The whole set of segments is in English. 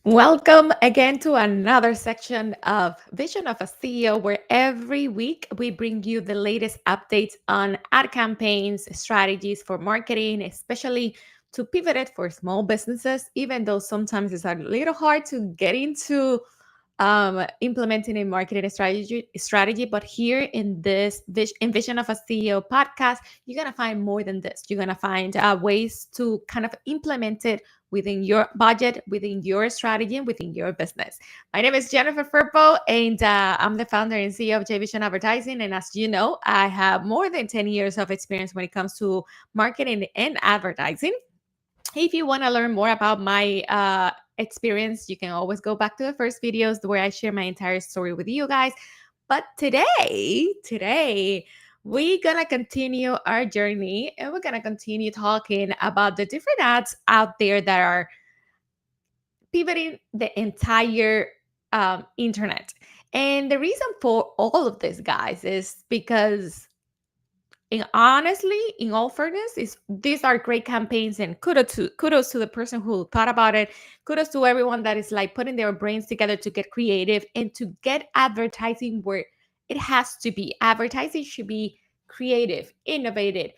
Welcome again to another section of Vision of a CEO, where every week we bring you the latest updates on ad campaigns, strategies for marketing, especially to pivot it for small businesses, even though sometimes it's a little hard to get into implementing a marketing strategy. But here in this Vision of a CEO podcast, you're gonna find more than this. You're gonna find ways to kind of implement it within your budget, within your strategy, and within your business. My name is Jennifer Firpo, and I'm the founder and CEO of Vision Advertising. And as you know, I have more than 10 years of experience when it comes to marketing and advertising. If you want to learn more about my experience, you can always go back to the first videos where I share my entire story with you guys. But today, we're gonna continue our journey and we're gonna continue talking about the different ads out there that are pivoting the entire internet. And the reason for all of this, guys, is because honestly, in all fairness, is these are great campaigns, and kudos to the person who thought about it. Kudos to everyone that is like putting their brains together to get creative and to get advertising where it has to be. Advertising should be creative, innovative.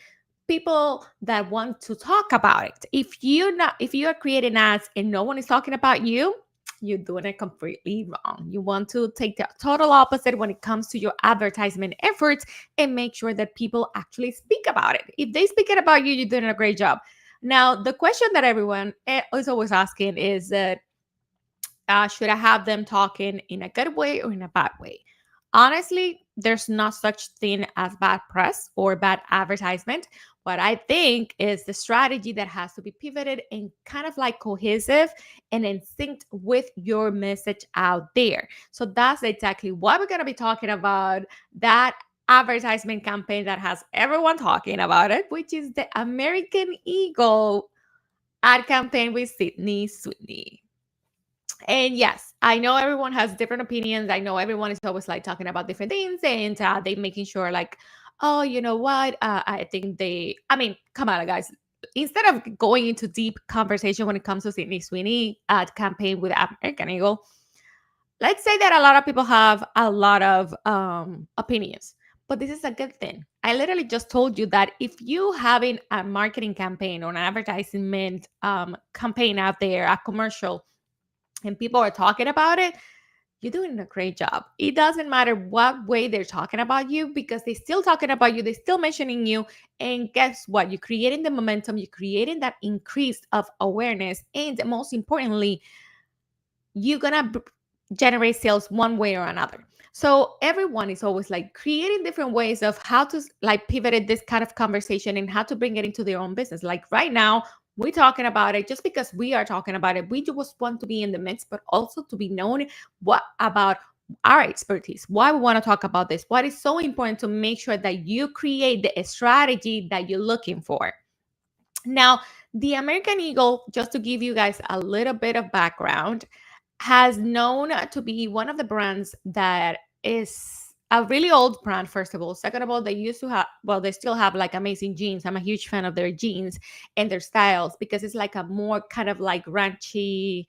People that want to talk about it. If you are creating ads and no one is talking about you, you're doing it completely wrong. You want to take the total opposite when it comes to your advertisement efforts and make sure that people actually speak about it. If they speak it about you, you're doing a great job. Now, the question that everyone is always asking is that should I have them talking in a good way or in a bad way? Honestly, there's not such thing as bad press or bad advertisement. What I think is the strategy that has to be pivoted and kind of like cohesive and in sync with your message out there. So that's exactly what we're going to be talking about. That advertisement campaign that has everyone talking about it, which is the American Eagle ad campaign with Sweeney. And yes, I know everyone has different opinions. I know everyone is always like talking about different things, and they making sure like, oh, you know what? I think I mean, come on, guys. Instead of going into deep conversation when it comes to Sydney Sweeney campaign with American Eagle, let's say that a lot of people have a lot of opinions, but this is a good thing. I literally just told you that if you having a marketing campaign or an advertisement campaign out there, a commercial, and people are talking about it, you're doing a great job. It doesn't matter what way they're talking about you because they're still talking about you, they're still mentioning you. And guess what? You're creating the momentum, you're creating that increase of awareness. And most importantly, you're gonna generate sales one way or another. So everyone is always like creating different ways of how to like pivot this kind of conversation and how to bring it into their own business. Like right now, we're talking about it just because we are talking about it. We just want to be in the mix, but also to be known what about our expertise, why we want to talk about this, what is so important to make sure that you create the strategy that you're looking for. Now, the American Eagle, just to give you guys a little bit of background, has known to be one of the brands that is a really old brand, first of all. Second of all, they used to have, well, they still have like amazing jeans. I'm a huge fan of their jeans and their styles because it's like a more kind of like ranchy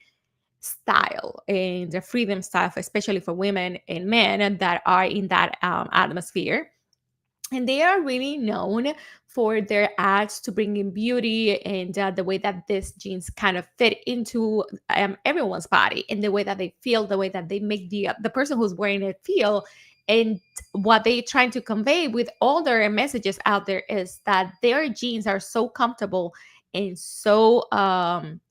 style and the freedom style, especially for women and men that are in that atmosphere. And they are really known for their ads to bring in beauty and the way that these jeans kind of fit into everyone's body and the way that they feel, the way that they make the person who's wearing it feel. And what they're trying to convey with all their messages out there is that their jeans are so comfortable and so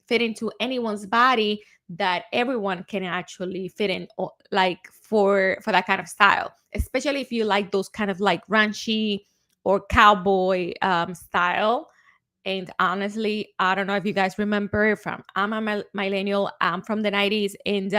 fit into anyone's body that everyone can actually fit in, like for that kind of style, especially if you like those kind of like ranchy or cowboy style. And honestly, I don't know if you guys remember, from I'm a millennial, I'm from the 90s, and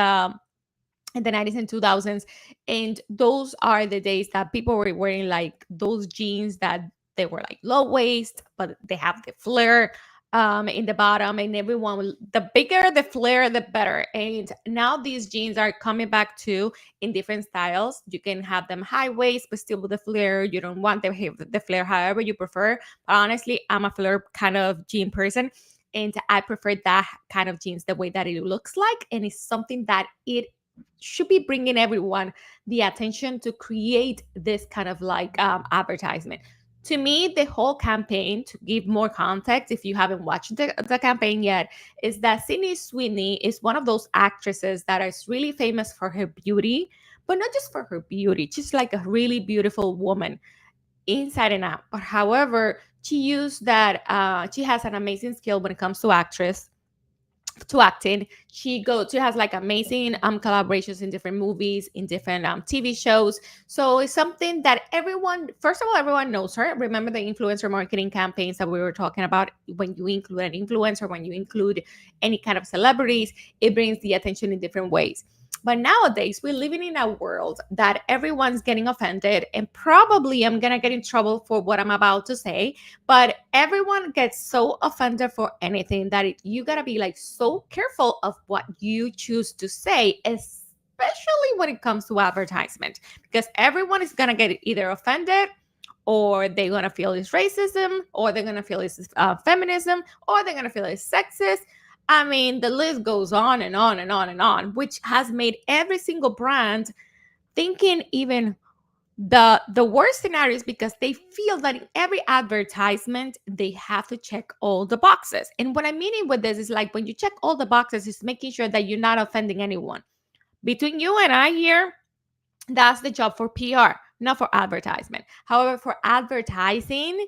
in the 90s and 2000s, and those are the days that people were wearing like those jeans that they were like low waist but they have the flare in the bottom, and the bigger the flare the better. And now these jeans are coming back too in different styles. You can have them high waist but still with the flare. You don't want the flare, however you prefer, but honestly, I'm a flare kind of jean person. and I prefer that kind of jeans the way that it looks like, and it's something that it should be bringing everyone the attention to create this kind of like advertisement. To me, the whole campaign, to give more context, if you haven't watched the campaign yet, is that Sydney Sweeney is one of those actresses that is really famous for her beauty, but not just for her beauty. She's like a really beautiful woman inside and out. But however, she used that. She has an amazing skill when it comes to acting. She has like amazing collaborations in different movies, in different TV shows. So it's something that everyone, first of all, everyone knows her. Remember the influencer marketing campaigns that we were talking about? When you include an influencer, when you include any kind of celebrities, it brings the attention in different ways. But nowadays, we're living in a world that everyone's getting offended, and probably I'm gonna get in trouble for what I'm about to say, but everyone gets so offended for anything that you gotta be like so careful of what you choose to say, especially when it comes to advertisement, because everyone is gonna get either offended, or they're gonna feel it's racism, or they're gonna feel it's feminism, or they're gonna feel it's sexist. I mean, the list goes on and on and on and on, which has made every single brand thinking even the worst scenarios, because they feel that in every advertisement they have to check all the boxes. And what I'm meaning with this is like when you check all the boxes, it's making sure that you're not offending anyone. Between you and I here, that's the job for PR, not for advertisement. However, for advertising,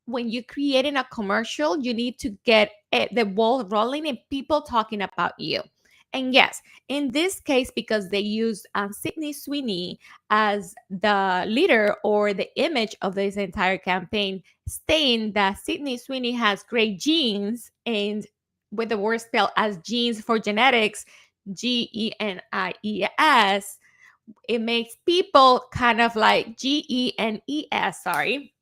when you're creating a commercial, you need to get the ball rolling and people talking about you. And yes, in this case, because they used Sydney Sweeney as the leader or the image of this entire campaign, saying that Sydney Sweeney has great genes, and with the word spelled as genes for genetics, GENIES, it makes people kind of like GENES, sorry,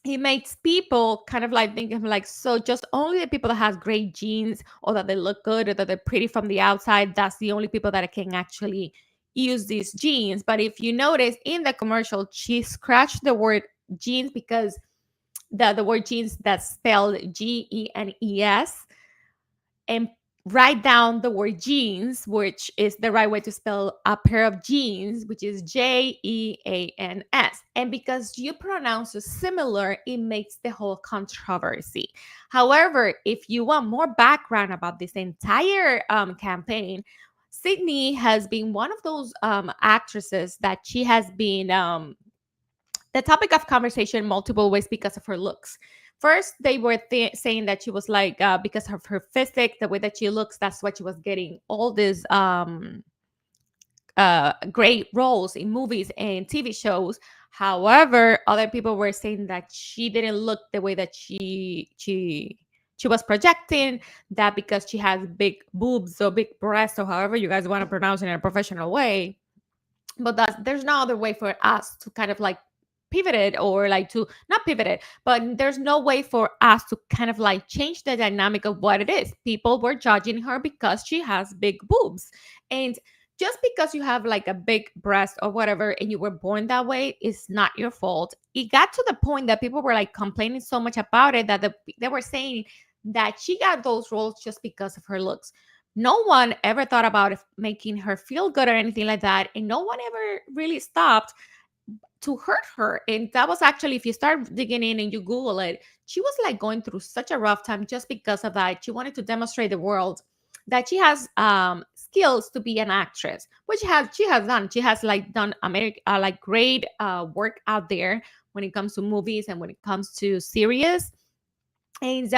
it makes people kind of like think of like, so just only the people that has great genes, or that they look good, or that they're pretty from the outside, that's the only people that can actually use these genes. But if you notice in the commercial, she scratched the word genes, because the word genes that's spelled GENES, and write down the word jeans, which is the right way to spell a pair of jeans, which is JEANS. And because you pronounce it similar, it makes the whole controversy. However, if you want more background about this entire campaign, Sydney has been one of those actresses that she has been the topic of conversation multiple ways because of her looks. First, they were saying that she was like, because of her physique, the way that she looks, that's why she was getting all these great roles in movies and TV shows. However, other people were saying that she didn't look the way that she was projecting, that because she has big boobs or big breasts, or however you guys want to pronounce it in a professional way. But there's no other way for us to kind of like pivot it, or like to not pivot it, but there's no way for us to kind of like change the dynamic of what it is. People were judging her because she has big boobs, and just because you have like a big breast or whatever and you were born that way is not your fault. It got to the point that people were like complaining so much about it that they were saying that she got those roles just because of her looks. No one ever thought about making her feel good or anything like that, and no one ever really stopped to hurt her. And that was actually, if you start digging in and you Google it, she was like going through such a rough time just because of that. She wanted to demonstrate the world that she has skills to be an actress, which she has done. She has like done like great work out there when it comes to movies and when it comes to series. And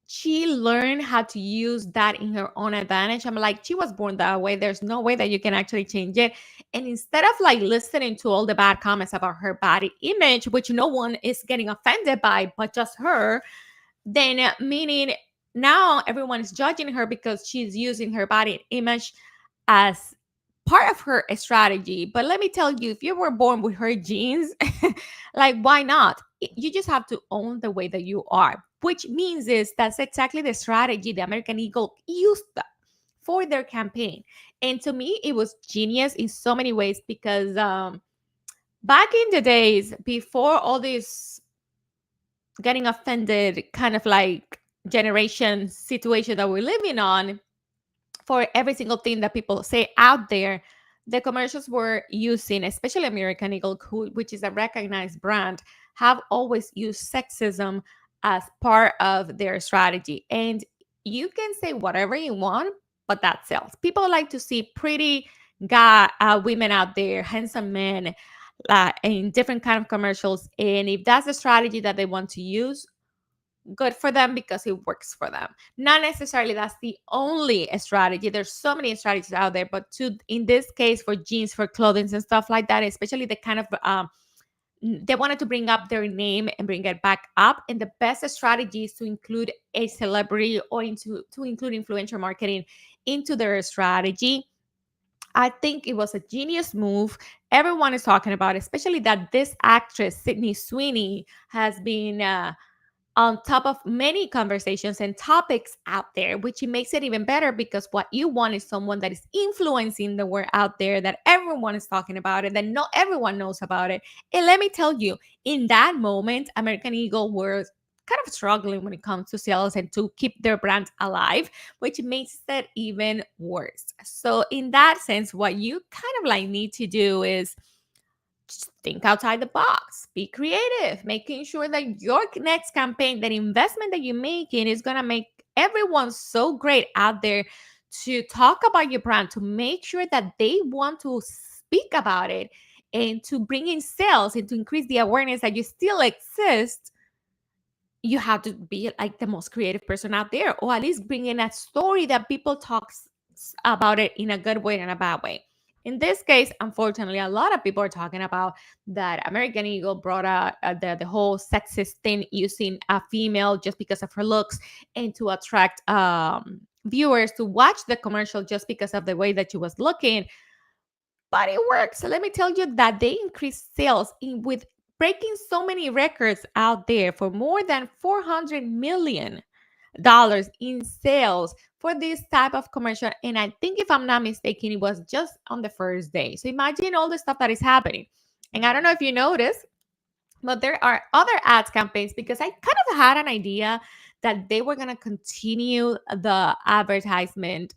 she learned how to use that in her own advantage. I'm like, she was born that way. There's no way that you can actually change it. And instead of like listening to all the bad comments about her body image, which no one is getting offended by but just her, then meaning now everyone is judging her because she's using her body image as part of her strategy. But let me tell you, if you were born with her genes, like why not? You just have to own the way that you are, which means is that's exactly the strategy the American Eagle used for their campaign. And to me, it was genius in so many ways, because back in the days before all this getting offended kind of like generation situation that we're living on, for every single thing that people say out there, the commercials were using, especially American Eagle, which is a recognized brand, have always used sexism as part of their strategy. And you can say whatever you want, but that sells. People like to see pretty women out there, handsome men, in different kind of commercials. And if that's the strategy that they want to use, good for them because it works for them. Not necessarily that's the only strategy. There's so many strategies out there, but to in this case for jeans, for clothing and stuff like that, especially the kind of they wanted to bring up their name and bring it back up. And the best strategy is to include a celebrity or to include influencer marketing into their strategy. I think it was a genius move. Everyone is talking about it, especially that this actress, Sydney Sweeney, has been on top of many conversations and topics out there, which it makes it even better because what you want is someone that is influencing the word out there, that everyone is talking about it, that not everyone knows about it. And let me tell you, in that moment, American Eagle were kind of struggling when it comes to sales and to keep their brand alive, which makes it even worse. So, in that sense, what you kind of like need to do is just think outside the box, be creative, making sure that your next campaign, that investment that you're making, is going to make everyone so great out there to talk about your brand, to make sure that they want to speak about it and to bring in sales and to increase the awareness that you still exist. You have to be like the most creative person out there, or at least bring in a story that people talk about it in a good way and a bad way. In this case, unfortunately, a lot of people are talking about that American Eagle brought out the whole sexist thing, using a female just because of her looks and to attract viewers to watch the commercial just because of the way that she was looking. But it works. So let me tell you that they increased sales with breaking so many records out there for more than $400 million in sales for this type of commercial. And I think, if I'm not mistaken, it was just on the first day. So imagine all the stuff that is happening. And I don't know if you noticed, but there are other ads campaigns, because I kind of had an idea that they were going to continue the advertisement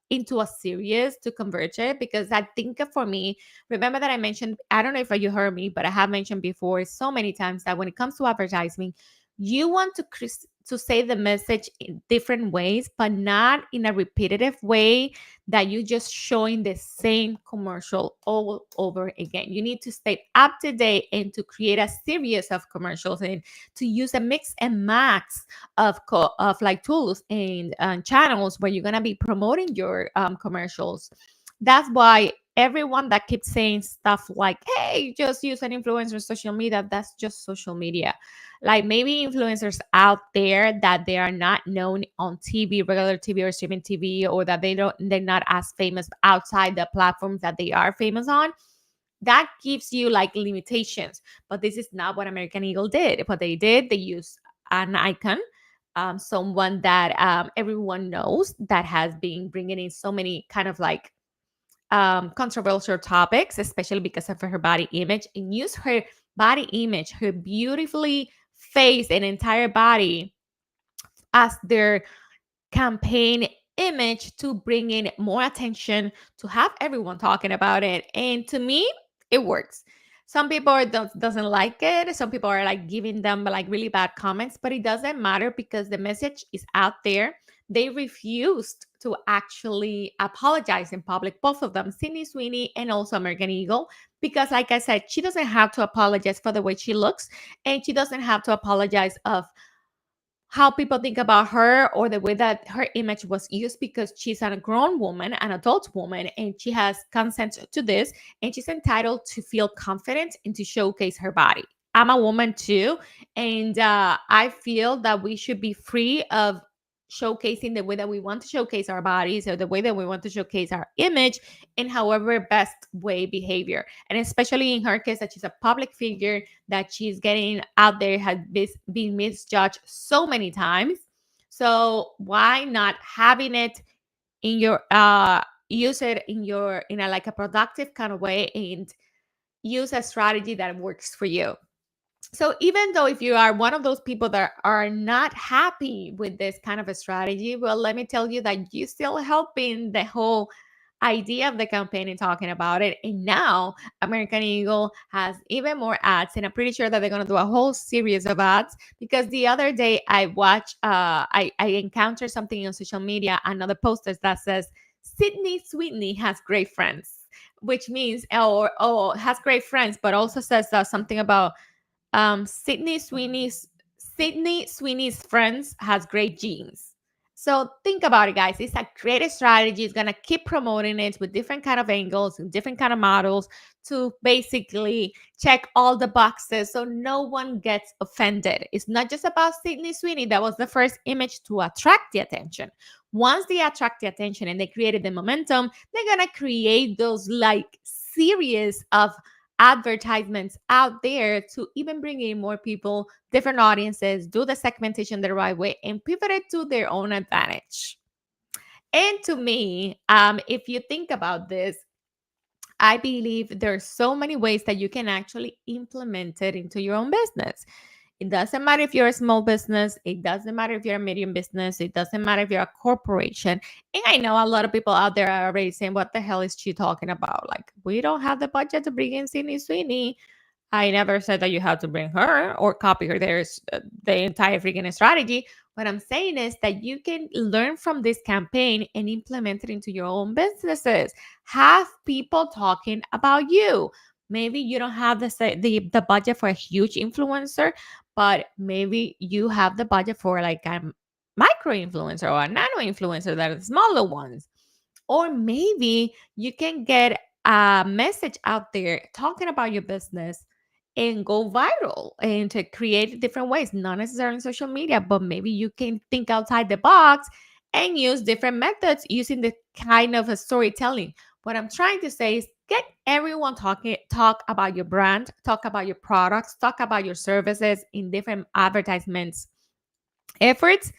into a series to convert it. Because I think, for me, remember that I mentioned, I don't know if you heard me, but I have mentioned before so many times that when it comes to advertising, you want to say the message in different ways, but not in a repetitive way that you just showing the same commercial all over again. You need to stay up to date and to create a series of commercials and to use a mix and match of like tools and channels where you're gonna be promoting your commercials. That's why everyone that keeps saying stuff like, hey, just use an influencer on social media, that's just social media. Like, maybe influencers out there that they are not known on TV, regular TV or streaming TV, or that they're not as famous outside the platforms that they are famous on. That gives you like limitations. But this is not what American Eagle did. What they did, they used an icon, someone that everyone knows, that has been bringing in so many kind of like controversial topics, especially because of her body image, and use her body image, her beautifully face and entire body, as their campaign image to bring in more attention, to have everyone talking about it. And to me, it works. Some people doesn't like it. Some people are like giving them like really bad comments, but it doesn't matter because the message is out there. They refused to actually apologize in public, both of them, Sydney Sweeney and also American Eagle, because like I said, she doesn't have to apologize for the way she looks, and she doesn't have to apologize of how people think about her or the way that her image was used, because she's a grown woman, an adult woman, and she has consent to this, and she's entitled to feel confident and to showcase her body. I'm a woman too, and I feel that we should be free of showcasing the way that we want to showcase our bodies, or the way that we want to showcase our image, in however best way behavior. And especially in her case, that she's a public figure, that she's getting out there, has been misjudged so many times. So why not having it in your use it in your in a like a productive kind of way, and use a strategy that works for you. So even though if you are one of those people that are not happy with this kind of a strategy, well, let me tell you that you still helping the whole idea of the campaign and talking about it. And now American Eagle has even more ads, and I'm pretty sure that they're gonna do a whole series of ads because the other day I watched, I encountered something on social media, another poster that says Sydney Sweeney has great friends, which means or has great friends, but also says something about Sydney Sweeney's friends has great genes. So think about it, guys. It's a great strategy. It's gonna keep promoting it with different kind of angles and different kind of models to basically check all the boxes so no one gets offended. It's not just about Sydney Sweeney. That was the first image to attract the attention. Once they attract the attention and they created the momentum, they're gonna create those like series of advertisements out there to even bring in more people, different audiences, do the segmentation the right way, and pivot it to their own advantage. And to me, if you think about this, I believe there's so many ways that you can actually implement it into your own business. It doesn't matter if you're a small business. It doesn't matter if you're a medium business. It doesn't matter if you're a corporation. And I know a lot of people out there are already saying, what the hell is she talking about? Like, we don't have the budget to bring in Sydney Sweeney. I never said that you have to bring her or copy her. There's the entire freaking strategy. What I'm saying is that you can learn from this campaign and implement it into your own businesses. Have people talking about you. Maybe you don't have the budget for a huge influencer, but maybe you have the budget for like a micro influencer or a nano influencer that are the smaller ones. Or maybe you can get a message out there talking about your business and go viral and to create different ways, not necessarily on social media, but maybe you can think outside the box and use different methods using the kind of a storytelling. What I'm trying to say is get everyone talk about your brand, talk about your products, talk about your services in different advertisements efforts,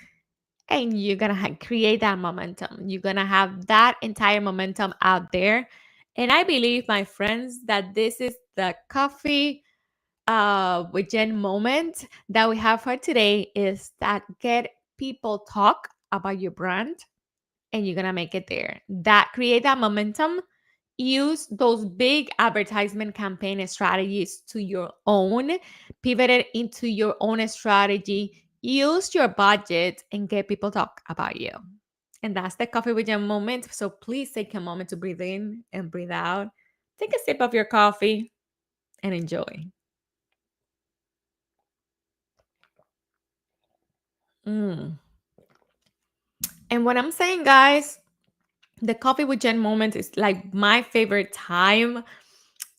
and you're gonna create that momentum. You're gonna have that entire momentum out there. And I believe, my friends, that this is the coffee with Jen moment that we have for today, is that get people talk about your brand and you're gonna make it there. That create that momentum. Use those big advertisement campaign strategies to your own, pivot it into your own strategy, use your budget and get people talk about you. And that's the coffee with Jen moment. So please take a moment to breathe in and breathe out. Take a sip of your coffee and enjoy. Mm. And what I'm saying, guys, the coffee with Jen moment is like my favorite time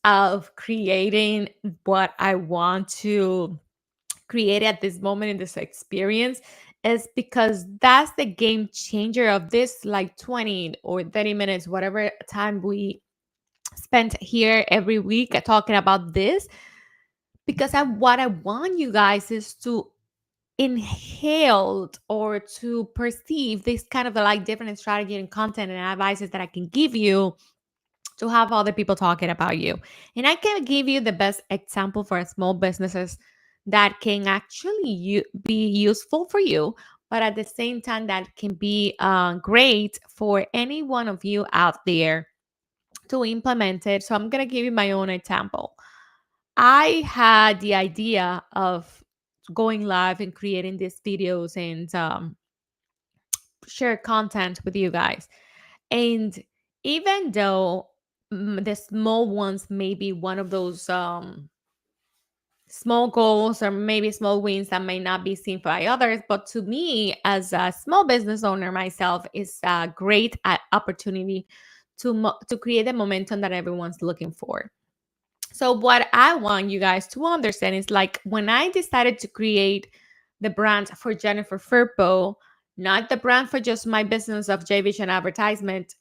of creating what I want to create at this moment in this experience, is because that's the game changer of this like 20 or 30 minutes, whatever time we spent here every week talking about this. Because what I want you guys is to inhaled or to perceive this kind of like different strategy and content and advices that I can give you to have other people talking about you. And I can give you the best example for small businesses that can actually be useful for you, but at the same time that can be great for any one of you out there to implement it. So I'm gonna give you my own example. I had the idea of going live and creating these videos and share content with you guys. And even though the small ones may be one of those small goals or maybe small wins that may not be seen by others, but to me, as a small business owner myself, is a great opportunity to create the momentum that everyone's looking for. So what I want you guys to understand is like when I decided to create the brand for Jennifer Firpo, not the brand for just my business of J Vision Advertisement,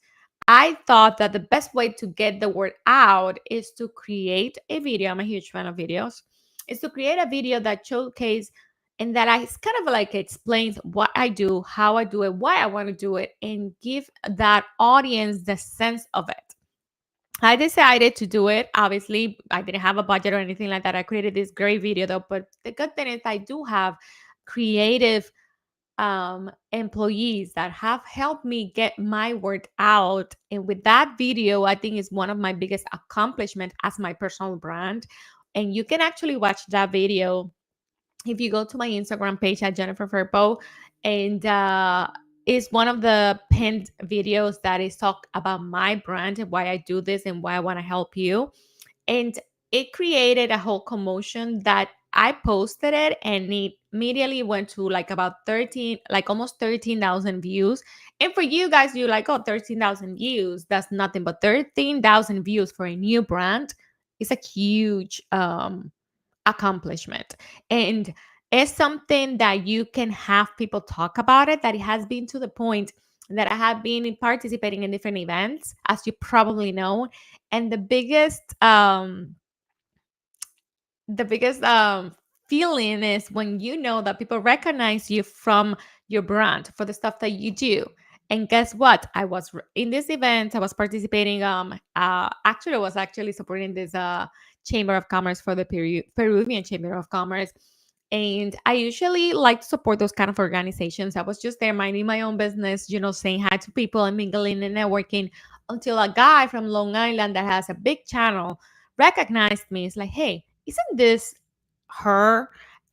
I thought that the best way to get the word out is to create a video. I'm a huge fan of videos. Is to create a video that showcase and that I kind of like explains what I do, how I do it, why I want to do it, and give that audience the sense of it. I decided to do it. Obviously, I didn't have a budget or anything like that. I created this great video though, but the good thing is I do have creative employees that have helped me get my word out. And with that video, I think is one of my biggest accomplishments as my personal brand. And you can actually watch that video if you go to my Instagram page at Jennifer Firpo, and it's one of the pinned videos that is talk about my brand and why I do this and why I want to help you. And it created a whole commotion that I posted it and it immediately went to like about 13, like almost 13,000 views. And for you guys, you're like, oh, 13,000 views. That's nothing, but 13,000 views for a new brand is a huge accomplishment. And it's something that you can have people talk about it, that it has been to the point that I have been participating in different events, as you probably know. And the biggest feeling is when you know that people recognize you from your brand for the stuff that you do. And guess what? I was in this event. I was participating. Actually, I was actually supporting this chamber of commerce for the Peruvian Chamber of Commerce. And I usually like to support those kind of organizations. I was just there minding my own business, saying hi to people and mingling and networking, until a guy from Long Island that has a big channel recognized me. It's like, hey, isn't this her?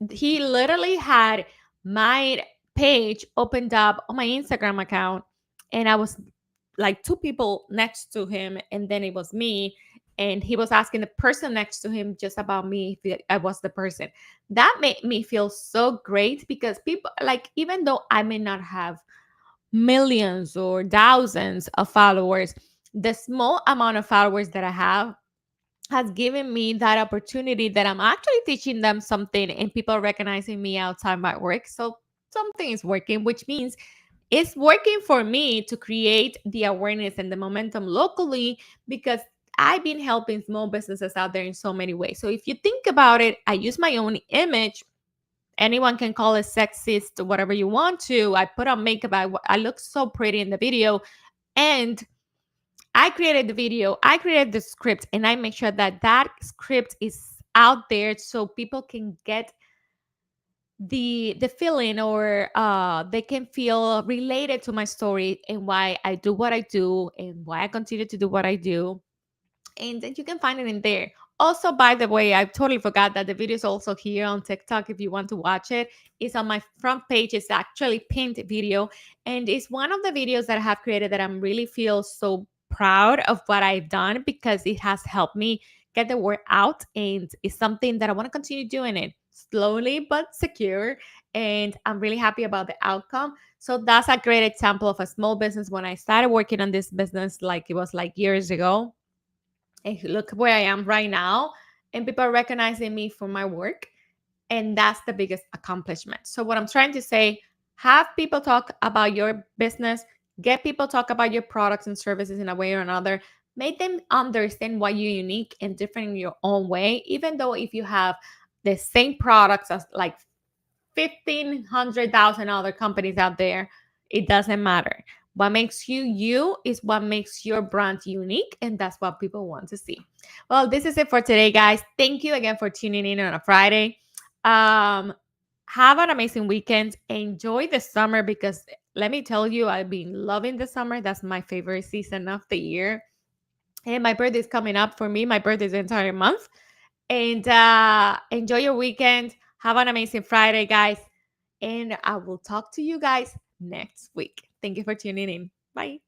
He literally had my page opened up on my Instagram account, and I was like two people next to him, and then it was me. And he was asking the person next to him just about me if I was the person. That made me feel so great, because people, like, even though I may not have millions or thousands of followers, the small amount of followers that I have has given me that opportunity that I'm actually teaching them something and people recognizing me outside my work. So something is working, which means it's working for me to create the awareness and the momentum locally, because I've been helping small businesses out there in so many ways. So if you think about it, I use my own image. Anyone can call it sexist, whatever you want to. I put on makeup. I look so pretty in the video. And I created the video, I created the script, and I make sure that that script is out there so people can get the feeling, or they can feel related to my story and why I do what I do and why I continue to do what I do. And then you can find it in there. Also, by the way, I totally forgot that the video is also here on TikTok if you want to watch it. It's on my front page. It's actually pinned video, and it's one of the videos that I have created that I'm really feel so proud of what I've done, because it has helped me get the word out, and it's something that I want to continue doing it slowly but secure. And I'm really happy about the outcome. So that's a great example of a small business. When I started working on this business, like it was like years ago, and look where I am right now, and people are recognizing me for my work. And that's the biggest accomplishment. So, what I'm trying to say, have people talk about your business, get people talk about your products and services in a way or another, make them understand why you're unique and different in your own way, even though if you have the same products as like 1,500,000 other companies out there, it doesn't matter. What makes you you is what makes your brand unique, and that's what people want to see. Well, this is it for today, guys. Thank you again for tuning in on a Friday. Um, have an amazing weekend. Enjoy the summer, because let me tell you, I've been loving the summer. That's my favorite season of the year. And my birthday is coming up. For me, my birthday is the entire month. And enjoy your weekend. Have an amazing Friday, guys. And I will talk to you guys next week. Thank you for tuning in. Bye.